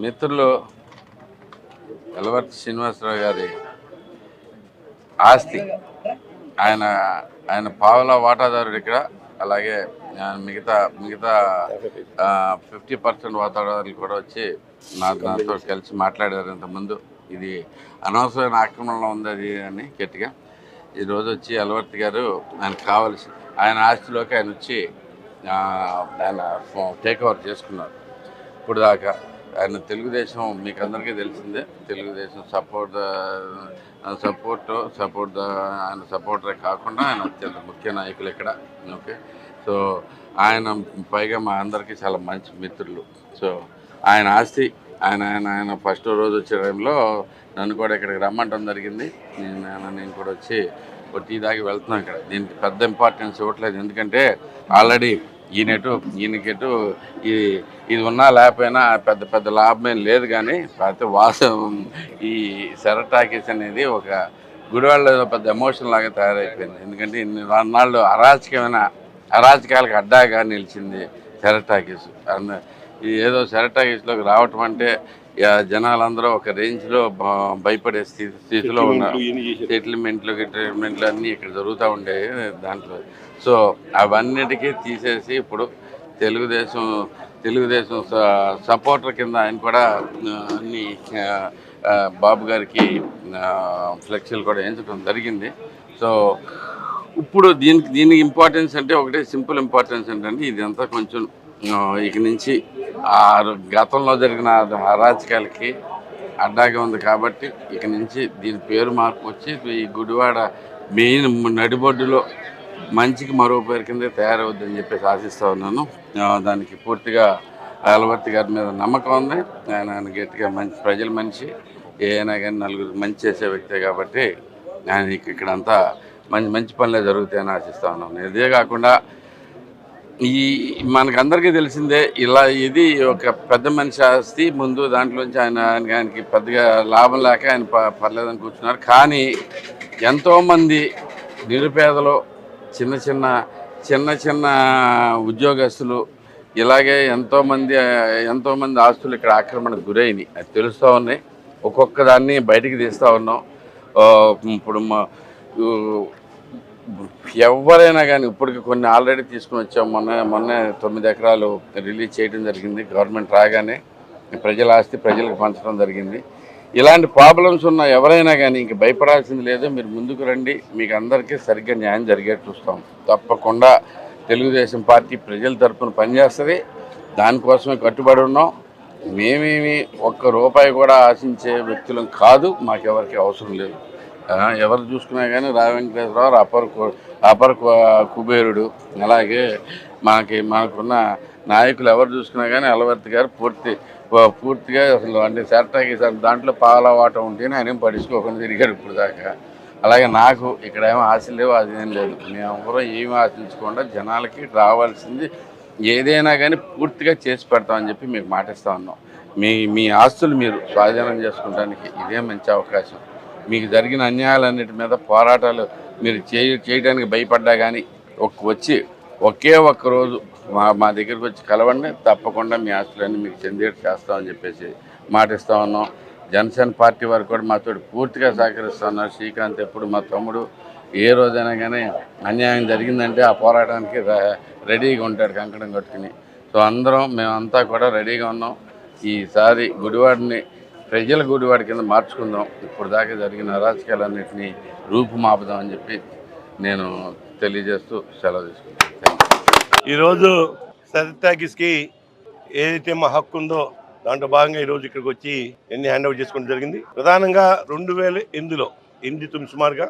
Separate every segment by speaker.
Speaker 1: మిత్రులు యలవర్తి శ్రీనివాసరావు గారి ఆస్తి ఆయన ఆయన పావుల వాటాదారుడు ఇక్కడ. అలాగే మిగతా 50% వాటాదారులు కూడా వచ్చి నాతో కలిసి మాట్లాడారు ఇంతకుముందు. ఇది అనవసరమైన ఆక్రమణలో ఉంది అది అని గట్టిగా. ఈరోజు వచ్చి యలవర్తి గారు ఆయనకు కావాల్సి ఆయన ఆస్తిలోకి ఆయన వచ్చి ఆయన టేక్ ఓవర్ చేసుకున్నారు. ఇప్పుడు దాకా ఆయన తెలుగుదేశం మీకు అందరికీ తెలిసిందే, తెలుగుదేశం సపోర్ట్ ఆయన సపోర్టరే కాకుండా ఆయన అత్యంత ముఖ్య నాయకులు ఇక్కడ. ఓకే, సో ఆయన పైగా మా అందరికీ చాలా మంచి మిత్రులు. సో ఆయన ఆస్తి ఆయన ఫస్ట్ రోజు వచ్చే టైంలో నన్ను కూడా ఇక్కడికి రమ్మంటం జరిగింది. నేను కూడా వచ్చి ఒక టీ దాకా వెళ్తున్నాను. ఇక్కడ దీనికి పెద్ద ఇంపార్టెన్స్ ఇవ్వట్లేదు, ఎందుకంటే ఆల్రెడీ ఈయనకెటు ఇది ఉన్నా లేకపోయినా పెద్ద లాభమేం లేదు. కానీ ప్రతి ఈ సెరటాకీస్ అనేది ఒక గుడివాళ్ళ పెద్ద ఎమోషన్ లాగా తయారైపోయింది. ఎందుకంటే ఇన్ని నాళ్ళు అరాచకాలకు అడ్డాగా నిలిచింది సెరటాకీస్. ఏదో సెరటాకీస్లోకి రావటం అంటే జనాలందరూ ఒక రేంజ్లో భయపడే స్థితిలో ఉన్నారు. సెటిల్మెంట్లు అన్నీ ఇక్కడ జరుగుతూ ఉండే దాంట్లో. సో అవన్నిటికీ తీసేసి ఇప్పుడు తెలుగుదేశం సపోర్టర్ కింద ఆయన కూడా అన్ని బాబు గారికి ఫ్లెక్సీలు కూడా వేయించడం జరిగింది. సో ఇప్పుడు దీనికి ఇంపార్టెన్స్ అంటే ఒకటే సింపుల్ ఇంపార్టెన్స్ ఏంటంటే ఇదంతా కొంచెం ఇక నుంచి గతంలో జరిగిన అరాచకాలకి అడ్డాగా ఉంది. కాబట్టి ఇక నుంచి దీని పేరు మార్పు వచ్చి ఈ గుడివాడ మెయిన్ నడిబొడ్డులో మంచికి మరో పేరు కింద తయారవుద్దని చెప్పేసి ఆశిస్తూ ఉన్నాను. దానికి పూర్తిగా యలవర్తి గారి మీద నమ్మకం ఉంది. ఆయన గట్టిగా ప్రజల మనిషి, ఏదైనా కానీ నలుగురు మంచి చేసే వ్యక్తే కాబట్టి ఆయన ఇక్కడంతా మంచి పనులే జరుగుతాయని ఆశిస్తూ ఉన్నాను. ఇదే కాకుండా మనకందరికీ తెలిసిందే, ఇది ఒక పెద్ద మనిషి ఆస్తి. ముందు దాంట్లోంచి ఆయనకి పెద్దగా లాభం లేక ఆయన పర్లేదని కూర్చున్నారు. కానీ ఎంతోమంది నిరుపేదలు, చిన్న చిన్న ఉద్యోగస్తులు, ఇలాగే ఎంతోమంది ఆస్తులు ఇక్కడ ఆక్రమణకు గురైనాయి. అది తెలుస్తూ ఉన్నాయి. ఒక్కొక్క దాన్ని బయటికి తీస్తూ ఉన్నాం. ఇప్పుడు ఎవరైనా కానీ ఇప్పటికి కొన్ని ఆల్రెడీ తీసుకుని వచ్చాం. మొన్న 9 ఎకరాలు రిలీజ్ చేయడం జరిగింది. గవర్నమెంట్ రాగానే ప్రజల ఆస్తి ప్రజలకు పంచడం జరిగింది. ఇలాంటి ప్రాబ్లమ్స్ ఉన్న ఎవరైనా కానీ ఇంక భయపడాల్సింది లేదు. మీరు ముందుకు రండి, మీకు అందరికీ సరిగ్గా న్యాయం జరిగేట్టు చూస్తాం. తప్పకుండా తెలుగుదేశం పార్టీ ప్రజల తరఫున పనిచేస్తుంది. దానికోసమే కట్టుబడి ఉన్నాం. మేమేమి ఒక్క రూపాయి కూడా ఆశించే వ్యక్తులం కాదు. మాకెవరికి అవసరం లేదు. ఎవరు చూసుకున్నా కానీ రా వెంకటేశ్వరరావు అపర కుబేరుడు. అలాగే మనకున్న నాయకులు ఎవరు చూసుకున్నా కానీ యలవర్తి గారు పూర్తిగా అసలు అంటే సెరటాకీస్ దాంట్లో పాలవాటం ఉంటేనే ఆయన ఏం పడుచుకోకుండా తిరిగాడు ఇప్పుడు దాకా. అలాగే నాకు ఇక్కడ ఏమో ఆశ లేవు, అదేం లేదు. మేమెవరో ఏమి ఆశించకుండా జనాలకి రావాల్సింది ఏదైనా కానీ పూర్తిగా చేసి పెడతామని చెప్పి మీకు మాటిస్తూ ఉన్నాం. మీ ఆస్తులు మీరు స్వాధీనం చేసుకోవడానికి ఇదే మంచి అవకాశం. మీకు జరిగిన అన్యాయాలన్నిటి మీద పోరాటాలు మీరు చేయడానికి భయపడ్డా కానీ ఒకే ఒక్క రోజు మా దగ్గరికి వచ్చి కలవండి. తప్పకుండా మీ ఆస్తులన్నీ మీకు చెందేట్టు చేస్తామని చెప్పేసి మాటిస్తూ ఉన్నాం. జనసేన పార్టీ వారు కూడా మాతో పూర్తిగా సహకరిస్తూ ఉన్నారు. శ్రీకాంత్ ఎప్పుడు మా తమ్ముడు ఏ రోజైనా కానీ అన్యాయం జరిగిందంటే ఆ పోరాటానికి రెడీగా ఉంటాడు కంకణం కట్టుకుని. సో మేమంతా కూడా రెడీగా ఉన్నాం. ఈసారి గుడివాడిని ప్రజల గుడివాడి కింద మార్చుకుందాం. ఇప్పుడు దాకా జరిగిన అరాచకాలన్నింటినీ రూపుమాపుదాం అని చెప్పి నేను తెలియజేస్తూ సెలవు తీసుకుంటాను.
Speaker 2: ఈరోజు సెరటాకీస్కి ఏదైతే మా హక్కు ఉందో దాంట్లో భాగంగా ఈరోజు ఇక్కడికి వచ్చి ఎన్ని హ్యాండ్ ఓవర్ చేసుకోవడం జరిగింది. ప్రధానంగా 2008 సుమారుగా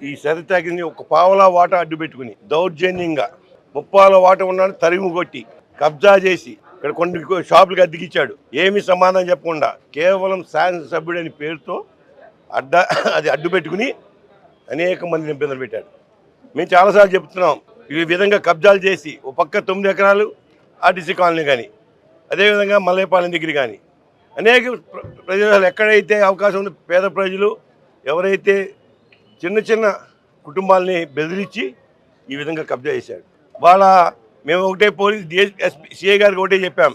Speaker 2: ఈ సెరటాకీస్ని ఒక పావలా వాటా అడ్డు పెట్టుకుని దౌర్జన్యంగా 30 వాటా ఉన్నాడు తరిమి కొట్టి కబ్జా చేసి ఇక్కడ కొన్ని షాపులకు అద్దెకిచ్చాడు. ఏమీ సమాధానం చెప్పకుండా కేవలం శాసనసభ్యుడని పేరుతో అది అడ్డు పెట్టుకుని అనేక మందిని ఇబ్బందులు పెట్టాడు. మేము చాలాసార్లు చెప్తున్నాం, ఈ విధంగా కబ్జాలు చేసి ఒక పక్క 9 ఎకరాలు ఆర్టీసీ కాలనీ కానీ, అదేవిధంగా మల్లేపాలెం దగ్గర కానీ అనేక ప్రజలు ఎక్కడైతే అవకాశం ఉందో పేద ప్రజలు ఎవరైతే చిన్న కుటుంబాలని బెదిరించి ఈ విధంగా కబ్జా చేశాడు. మేము ఒకటే పోలీస్ సిఐ గారికి ఒకటే చెప్పాం,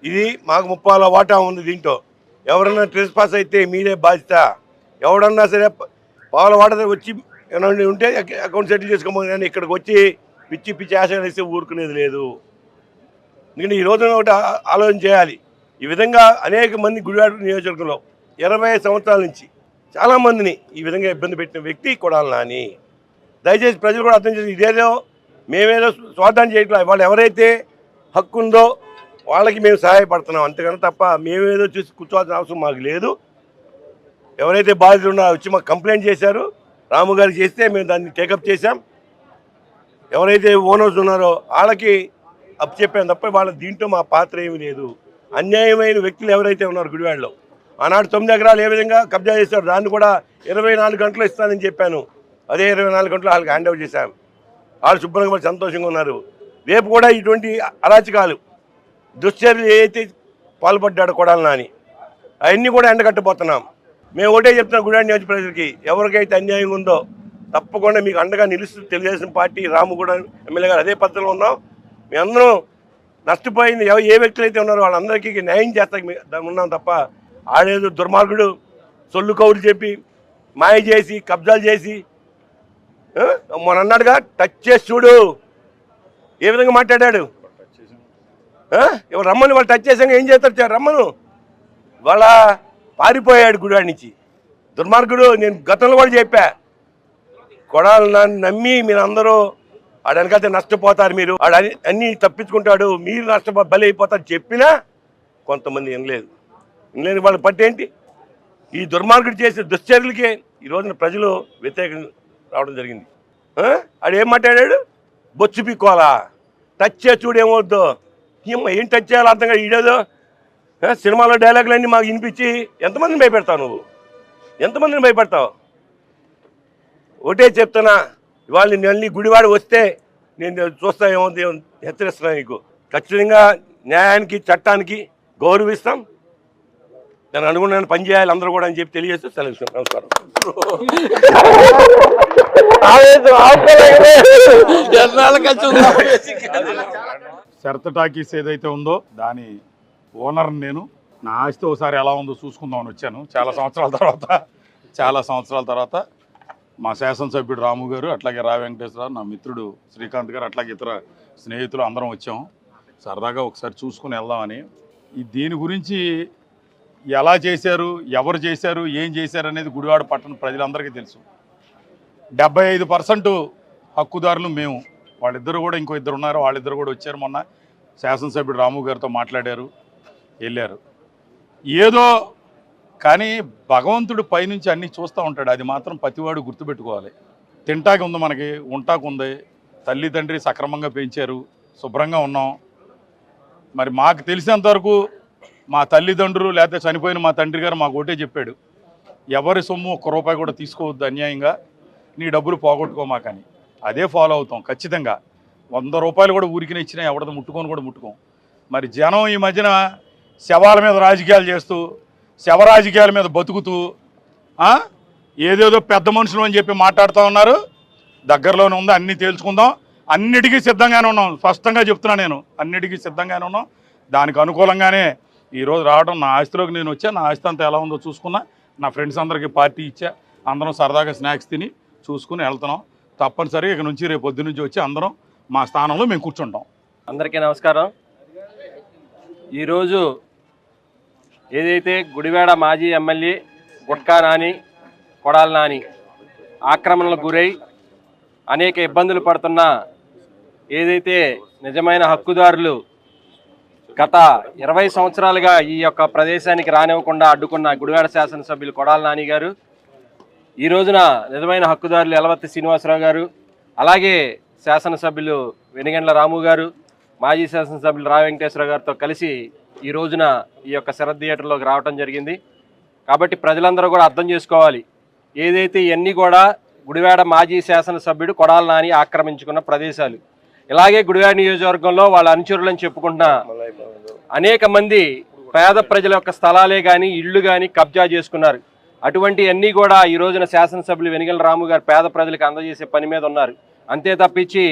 Speaker 2: ఇది మాకు 30 వాటా ఉంది దీంట్లో. ఎవరన్నా ట్రెస్ పాస్ అయితే మీరే బాధ్యత. ఎవడన్నా సరే పావుల వాటా వచ్చి ఏమైనా ఉంటే అకౌంట్ సెటిల్ చేసుకోమని, కానీ ఇక్కడికి వచ్చి పిచ్చి పిచ్చి ఆశలు వేస్తే ఊరుకునేది లేదు. ఎందుకంటే ఈ రోజున ఒకటి ఆలోచన చేయాలి. ఈ విధంగా అనేక మంది గుడివాడ నియోజకవర్గంలో 20 సంవత్సరాల నుంచి చాలామందిని ఈ విధంగా ఇబ్బంది పెట్టిన వ్యక్తి కొడాలి నాని. దయచేసి ప్రజలు కూడా అర్థం చేసి, ఇదేదో మేమేదో స్వార్థాన్ని చేయట్లేదు. వాళ్ళు ఎవరైతే హక్కు ఉందో వాళ్ళకి మేము సహాయపడుతున్నాం అంతేగాని తప్ప మేమేదో చూసి కూర్చోవాల్సిన అవసరం మాకు లేదు. ఎవరైతే బాధితులు ఉన్నారో వచ్చి మాకు కంప్లైంట్ చేశారు, రాము గారికి చేస్తే మేము దాన్ని టేకప్ చేశాం. ఎవరైతే ఓనర్స్ ఉన్నారో వాళ్ళకి అప్ చెప్పాను తప్ప వాళ్ళ దీంట్లో మా పాత్ర ఏమీ లేదు. అన్యాయమైన వ్యక్తులు ఎవరైతే ఉన్నారో గుడివాడలో ఆనాడు 9 ఎకరాలు ఏ విధంగా కబ్జా చేశారు, దాన్ని కూడా 24 గంటలు ఇస్తానని చెప్పాను. అదే 24 గంటలు వాళ్ళకి హ్యాండ్ ఓవర్ చేశాం. వాళ్ళు శుభ్రంగా సంతోషంగా ఉన్నారు. రేపు కూడా ఇటువంటి అరాచకాలు దుశ్చర్యలు ఏదైతే పాల్పడ్డాడో కొడాలి నాని అవన్నీ కూడా ఎండగట్టబోతున్నాం. మేము ఒకటే చెప్తున్నాం గుడివాడ నియోజక ప్రజలకి, ఎవరికైతే అన్యాయం ఉందో తప్పకుండా మీకు అండగా నిలుస్తుంది తెలుగుదేశం పార్టీ. రాము కూడా ఎమ్మెల్యే గారు అదే పద్ధతిలో ఉన్నాం. మీ అందరం నష్టపోయింది ఏ వ్యక్తులు అయితే ఉన్నారో వాళ్ళందరికీ న్యాయం చేస్తాం ఉన్నాం తప్ప ఆడేదో దుర్మార్గుడు సొల్లు కౌలు చెప్పి మాయ చేసి కబ్జాలు చేసి మొన్న అన్నాడుగా టచ్ చేసి చూడు ఏ విధంగా మాట్లాడాడు. ఎవరు రమ్మని వాళ్ళు టచ్ చేసాక ఏం చేస్తారు, రమ్మను. వాళ్ళ పారిపోయాడు గుడివాడి నుంచి దుర్మార్గుడు. నేను గతంలో కూడా చెప్పా, కొడాలి నన్ను నమ్మి మీరు అందరూ ఆడనకైతే నష్టపోతారు, మీరు ఆడ అన్నీ తప్పించుకుంటాడు, మీరు బలి అయిపోతారు చెప్పినా కొంతమంది వినలేని వాళ్ళ పట్టేంటి. ఈ దుర్మార్గుడు చేసే దుశ్చర్యలకే ఈ రోజున ప్రజలు వ్యతిరేకం రావడం జరిగింది. ఆడేం మాట్లాడాడు, బొచ్చు పీక్కోవాలా, టచ్ చేసి చూడేమవుద్దు. ఏం టచ్ చేయాలో అర్థం కాదు. ఈడేదో సినిమాలో డైలాగులన్నీ మాకు వినిపించి ఎంతమందిని భయపెడతావు నువ్వు, ఎంతమందిని భయపెడతావు. ఒకటే చెప్తున్నా, ఇవాళ నేను గుడివాడ వస్తే నేను చూస్తా ఏమవుతుంది హెచ్చరిస్తున్నా నీకు. ఖచ్చితంగా న్యాయానికి చట్టానికి గౌరవిస్తాం, దాన్ని అనుగుణంగా పనిచేయాలి అందరూ కూడా అని చెప్పి తెలియజేస్తూ సెలవు. నమస్కారం.
Speaker 3: శరత్ టాకీస్ ఏదైతే ఉందో దాని ఓనర్ నేను. నా ఆస్తి ఒకసారి ఎలా ఉందో చూసుకుందామని వచ్చాను. చాలా సంవత్సరాల తర్వాత మా శాసనసభ్యుడు రాము గారు, అట్లాగే రా వెంకటేశ్వరరావు, నా మిత్రుడు శ్రీకాంత్ గారు, అట్లాగే ఇతర స్నేహితులు అందరం వచ్చాము సరదాగా ఒకసారి చూసుకుని వెళ్దామని. దీని గురించి ఎలా చేశారు, ఎవరు చేశారు, ఏం చేశారు అనేది గుడివాడ పట్టణ ప్రజలందరికీ తెలుసు. 75% హక్కుదారులు మేము. వాళ్ళిద్దరు కూడా ఇంకో ఇద్దరు ఉన్నారు, వాళ్ళిద్దరు కూడా వచ్చారు. మొన్న శాసనసభ్యుడు రాము గారితో మాట్లాడారు, వెళ్ళారు. ఏదో కానీ భగవంతుడు పైనుంచి అన్నీ చూస్తూ ఉంటాడు, అది మాత్రం ప్రతివాడు గుర్తుపెట్టుకోవాలి. తింటాకి ఉంది, మనకి ఉంటాకు ఉంది, తల్లి తండ్రి సక్రమంగా పెంచారు, శుభ్రంగా ఉన్నాం. మరి మాకు తెలిసినంతవరకు మా తల్లిదండ్రులు లేకపోతే చనిపోయిన మా తండ్రి గారు మాకు ఒకటే చెప్పాడు, ఎవరి సొమ్ము ఒక్క రూపాయి కూడా తీసుకోవద్దు అన్యాయంగా, నీ డబ్బులు పోగొట్టుకోమాకని. అదే ఫాలో అవుతాం ఖచ్చితంగా. 100 రూపాయలు కూడా ఊరికినే ఇచ్చినా ఎవరితో ముట్టుకోం. మరి జనం ఈ మధ్యన శవాల మీద రాజకీయాలు చేస్తూ, శవరాజకీయాల మీద బతుకుతూ ఏదేదో పెద్ద మనుషులు అని చెప్పి మాట్లాడుతూ ఉన్నారు. దగ్గరలోనే ఉంది, అన్నీ తేల్చుకుందాం. అన్నిటికీ సిద్ధంగానే ఉన్నాం, స్పష్టంగా చెప్తున్నా నేను, అన్నిటికీ సిద్ధంగానే ఉన్నాం. దానికి అనుకూలంగానే ఈరోజు రావడం. నా ఆస్తిలోకి నేను వచ్చా, నా ఆస్తి అంతా ఎలా ఉందో చూసుకున్నా, నా ఫ్రెండ్స్ అందరికీ పార్టీ ఇచ్చా, అందరం సరదాగా స్నాక్స్ తిని చూసుకుని వెళ్తున్నాం. తప్పనిసరిగా ఇక నుంచి రేపు పొద్దు నుంచి వచ్చి అందరం మా స్థానంలో మేము కూర్చుంటాం.
Speaker 4: అందరికీ నమస్కారం. ఈరోజు ఏదైతే గుడివాడ మాజీ ఎమ్మెల్యే గుట్కా నాని, కొడాలి నాని ఆక్రమణలకు గురై అనేక ఇబ్బందులు పడుతున్న ఏదైతే నిజమైన హక్కుదారులు గత 20 సంవత్సరాలుగా ఈ యొక్క ప్రదేశానికి రానివ్వకుండా అడ్డుకున్న గుడివాడ శాసనసభ్యులు కొడాలి నాని గారు, ఈ రోజున నిజమైన హక్కుదారులు ఎలవర్తి శ్రీనివాసరావు గారు, అలాగే శాసనసభ్యులు వెనిగండ్ల రాము గారు, మాజీ శాసనసభ్యులు రా వెంకటేశ్వర గారితో కలిసి ఈ రోజున ఈ యొక్క శరత్ థియేటర్లోకి రావడం జరిగింది. కాబట్టి ప్రజలందరూ కూడా అర్థం చేసుకోవాలి, ఏదైతే ఇవన్నీ కూడా గుడివాడ మాజీ శాసనసభ్యుడు కొడాలి నాని ఆక్రమించుకున్న ప్రదేశాలు. ఇలాగే గుడివాడ నియోజకవర్గంలో వాళ్ళ అనుచరులని చెప్పుకుంటున్న అనేక మంది పేద ప్రజల యొక్క స్థలాలే కానీ ఇళ్ళు కానీ కబ్జా చేసుకున్నారు. అటువంటి అన్నీ కూడా ఈ రోజున శాసనసభ్యులు వెనిగండ్ల రాము గారు పేద ప్రజలకు అందజేసే పని మీద ఉన్నారు. అంతే తప్పించి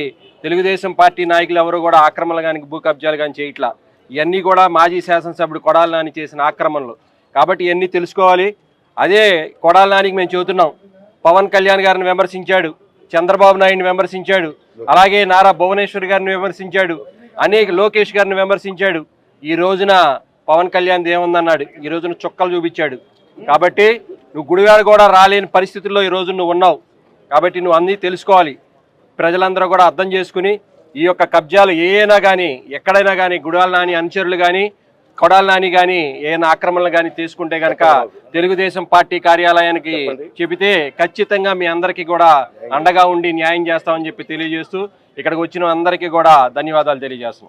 Speaker 4: తెలుగుదేశం పార్టీ నాయకులు ఎవరు కూడా ఆక్రమణలు కానీ భూ కబ్జాలు కానీ చేయట్లా. ఇవన్నీ కూడా మాజీ శాసనసభ్యుడు కొడాలి నాని చేసిన ఆక్రమణలు. కాబట్టి ఇవన్నీ తెలుసుకోవాలి. అదే కొడాలి నానికి మేము చెబుతున్నాం, పవన్ కళ్యాణ్ గారిని విమర్శించాడు, చంద్రబాబు నాయుడిని విమర్శించాడు, అలాగే నారా భువనేశ్వర్ గారిని విమర్శించాడు, లోకేష్ గారిని విమర్శించాడు. ఈ రోజున పవన్ కళ్యాణ్ ఏముందన్నాడు, ఈ రోజున చుక్కలు చూపించాడు. కాబట్టి నువ్వు గుడివాడ కూడా రాలేని పరిస్థితుల్లో ఈ రోజు నువ్వు ఉన్నావు. కాబట్టి నువ్వు అన్నీ తెలుసుకోవాలి. ప్రజలందరూ కూడా అర్థం చేసుకుని ఈ యొక్క కబ్జాలు ఏమైనా కానీ ఎక్కడైనా కానీ గుడివాడ నాని అనుచరులు కానీ కొడాలి నాని కానీ ఏమైనా ఆక్రమణలు కానీ తీసుకుంటే కనుక తెలుగుదేశం పార్టీ కార్యాలయానికి చెబితే ఖచ్చితంగా మీ అందరికీ కూడా అండగా ఉండి న్యాయం చేస్తామని చెప్పి తెలియజేస్తూ ఇక్కడికి వచ్చిన అందరికీ కూడా ధన్యవాదాలు తెలియజేస్తున్నాం.